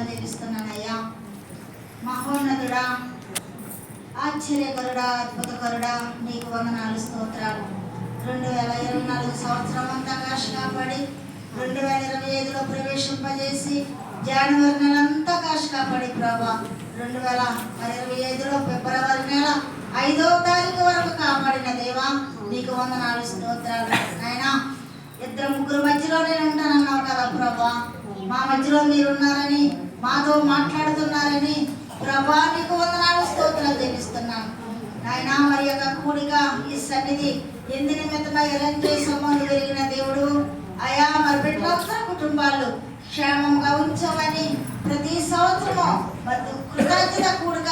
స్తోత్రాలు చెల్లిస్తున్నానయ్యా. మహోన్నతుడా, ఆశ్చర్యకరుడా, అద్భుతకరుడా, నీకు వందనాలు, స్తోత్రాలు. 2024 సంవత్సరం అంతా కాశ కాపాడి 2025లో ప్రవేశింపజేసి జనవరి నెల అంతా కాశ కాపాడి ప్రభా 2025లో ఫిబ్రవరి నెల 5వ తారీఖు వరకు కాపాడిన దేవా నీకు వందనాలు, స్తోత్రాలు. నాయనా, 2-3 మధ్యలో నేను ఉంటానన్నావు కదా ప్రభా, మా మధ్యలో మీరున్నారని, మాతో మాట్లాడుతున్నారని ప్రభా నీకు వందనాలు, స్తోత్రాలు చెల్లిస్తున్నాను. నాయనా, మరి యొక్క కూడిక ఈ సన్నిధి ఎందు నిమిత్తమై ఎలాంటి సంబంధం వెలిగిన దేవుడు అయా, మరి బిడ్డలందరూ కుటుంబాలు క్షేమంగా ఉంచమని ప్రతి సంవత్సరము మరి కృతజ్ఞత కూడిక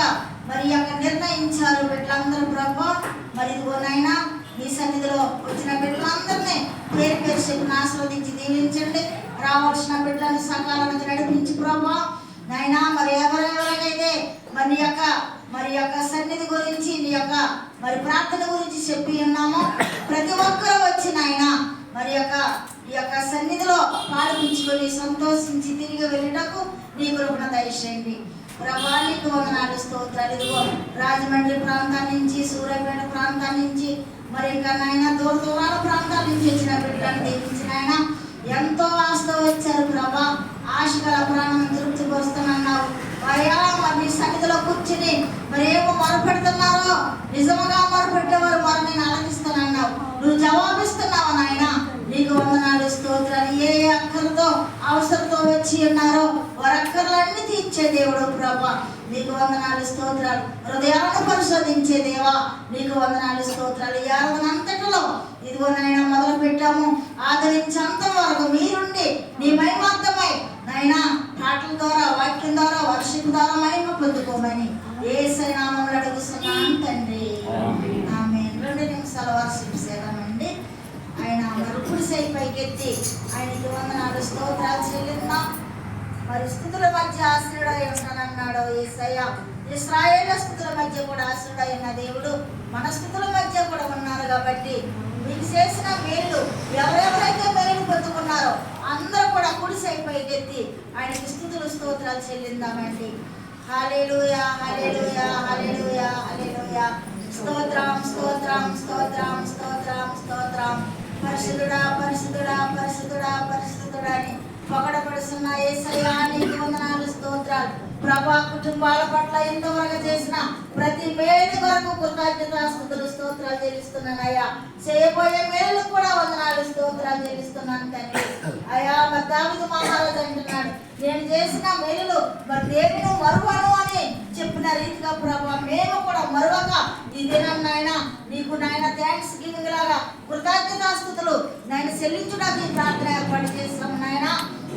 మరి యొక్క నిర్ణయించారు బిడ్డలందరూ ప్రభా. మరి ఇదిగోనైనా ఈ సన్నిధిలో వచ్చిన బిడ్డలందరినీ పేరు పేరు చెప్పును ఆస్వాదించి దీవించండి. రావాల్సిన బిడ్డలను సకాలానికి నడిపించి ప్రభా. నాయనా, మరి ఎవరెవరికైతే మరి యొక్క సన్నిధి గురించి నీ యొక్క మరి ప్రార్థన గురించి చెప్పి ఉన్నామో ప్రతి ఒక్కరూ వచ్చి నాయన మరి ఈ యొక్క సన్నిధిలో పాల్పించుకొని సంతోషించి తిరిగి వెళ్ళటకు నీ కృపణ దయచేయండి ప్రభా. నీకు వందనాలు, స్తోత్రాలు. ఇదిగో రాజమండ్రి ప్రాంతం నుంచి, సూర్యాపేట ప్రాంతం నుంచి, మరి ఇంకా నాయన దూరాల ప్రాంతాల నుంచి వచ్చిన బిడ్డలను దీవించిన ఆయన ఎంతో ఆశతో వచ్చారు ప్రభా. ఆశ గల ప్రాణం తృప్తిపరుస్తానన్నావు. అయ్యా, మరి నీ సన్నిధిలో కూర్చుని మరి ఏమో మొరపెడుతున్నారో నిజముగా మొరపెట్టేవారు మరి నేను ఆలకిస్తానన్నావు. నువ్వు జవాబిస్తున్నావు నాయన. నీకు వందనాలు, స్తోత్రాలు. ఏ అక్కలతో అవసరంతో వచ్చి ఉన్నారో వారి అక్కర్లన్నీ తీర్చే దేవుడు ప్రభా. నీకు వందనాలు, స్తోత్రాలు. హృదయాలను పరిశోధించే దేవా నీకు వందనాలు, స్తోత్రాలు. ఈ ఆరాధనంతటిలో ఇదిగో నాయన మొదలు పెట్టాము, ఆదరించేంత వరకు మీరుండి నీ మహిమార్థమై నాయన పాటల ద్వారా, వాక్యం ద్వారా, వర్షిప్ ద్వారా మహిమ పొందుకోమని యేసయ్య నామములో అడుగుతున్నాను తండ్రి, ఆమేన్. 2 నిమిషాల వర్షిప్ సేవనండి. ఆయన మరుపుడి సై పైకెత్తి ఆయనకి వందనాలు, స్తోత్రాలు చెల్లిద్దాం. మరి స్థుతుల మధ్య ఆశ్రయుడై ఉన్నానన్నాడు యేసయ్య. ఇశ్రాయేలు స్థుతుల మధ్య కూడా ఆశ్రయుడై ఉన్న దేవుడు మన స్థుతుల మధ్య కూడా ఉన్నారు కాబట్టి మీకు చేసిన మేలు ఎవరెవరైతే మేలు పొందుకున్నారో అందరూ కూడా కుడిసై పైకెత్తి ఆయనకి స్థుతులు, స్తోత్రాలు చెల్లిద్దామండి. హల్లెలూయా, హల్లెలూయా, హల్లెలూయా, హల్లెలూయా. స్తోత్రం, స్తోత్రం, స్తోత్రం, స్తోత్రం, స్తోత్రం. పరిశుద్ధుడా, పరిశుద్ధుడా, పరిశుద్ధుడా, పరిశుద్ధుడా అని పొగడపడుతున్న యేసయ్యా నీకు వందనాలు, స్తోత్రాలు. ప్రభా, కుటుంబాల పట్ల ఇంతవరకు చేసిన ప్రతి మేలు వరకు కృతజ్ఞతాస్తుతులు, స్తోత్రాలు చెల్లిస్తున్నానయ్యా. చేయబోయే మేలు కూడా వందనాలు, స్తోత్రాలు చెల్లిస్తున్నాను తండ్రి. అయ్యా, మరి దావీదు మహారాజు అంటున్నాడు, నేను చేసిన మేలు మరి దేవుని మరువను అని చెప్పిన రీతిగా ప్రభా మేము కూడా మరువక ఈ దినం నాయన నీకు నాయన థ్యాంక్స్ గివింగ్ లాగా కృతజ్ఞతాస్తుతులు నాయన చెల్లించడానికి ప్రార్థన ఏర్పాటు చేస్తాము నాయన.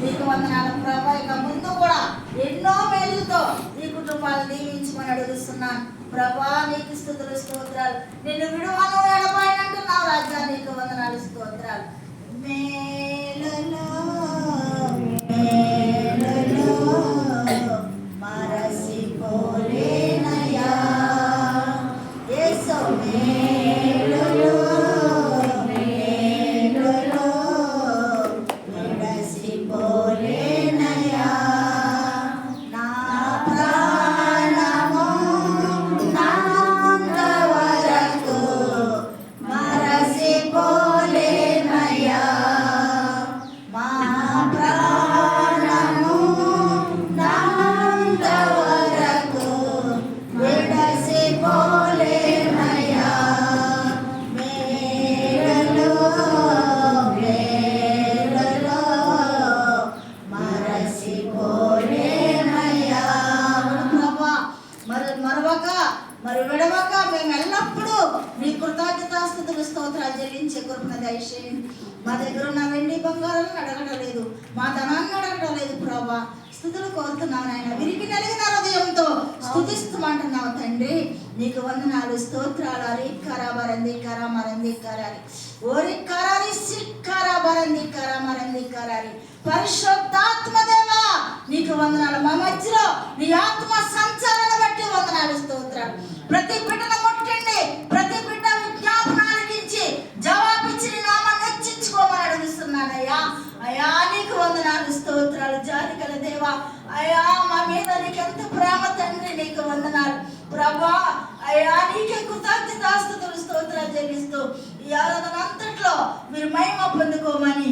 నీకు వందనాలు ప్రభా. ఇక ముందు కూడా ఎన్నో మేలుతో నీ కుటుంబాలు దీవించమని అడుగుతున్నాను ప్రభా. నీకు స్తుతులు, స్తోత్రాలు. నిన్ను విడువను ఎడబాయనంటున్నావు రాజా. నీకు వందనాలు, స్తోత్రాలు. మేలులో మేలులో మరసిపోలేనయ్యా యేసు. మేలులో మేలులో మరసిపోలేనయ్యా నా ప్రాణము నాంత వరకు మరసిపోలేనయ్యా. మా ప్రాణము నాంత వరకు విడసిపోలేనయ్యా. మేలులో మేలులో మరసిపోలేనయ్యా. ప్రభా, మరొక మరి విడవక మేము ఎల్లప్పుడూ నీ కృతజ్ఞతాస్తుతులు, స్తోత్రాలు చెల్లించే కృపను దయచేయండి. మా దగ్గర ఉన్న వెండి బంగారాలను అడగడం లేదు, మా ధనాన్ని అడగడం లేదు ప్రభా. స్థుతులు కోరుతున్నాను ఆయన. విరిగి నలిగిన హృదయంతో స్థుతిస్తామంటున్నావు తండ్రి. నీకు వందనాలు, స్తోత్రాలు. అరిక్కరా బరందిక్కరా మరందిక్కరాలి ఓరిక్కరాలి సిక్కరా బరందిక్కరా మరందిక్కరాలి. పరిశుద్ధాత్మ దేవా నీకు వందనాలు. మా మధ్యలో నీ ఆత్మ సంచారాన్ని బట్టి వందనాలు, స్తోత్రాలు. ప్రతి బిడ్డను ముట్టండి, ప్రతి బిడ్డ విజ్ఞాపనాలకించి జవాబిచ్చి నీ నామాన్ని హెచ్చించుకోమని అడుగుతున్నానయ్యా. అయ్యా నీకు వందనాలు, స్తోత్రాలు. జాతి గల దేవా అయ్యా మా మీద నీకెంత ప్రేమ తండ్రి, నీకు వందనాలు ప్రభా. అయ్యా నీకే కృతజ్ఞతాస్తుతులు స్తోత్రాలు చెల్లిస్తూ ఈ ఆరాధన అంతట్లో మీరు మహిమ పొందుకోమని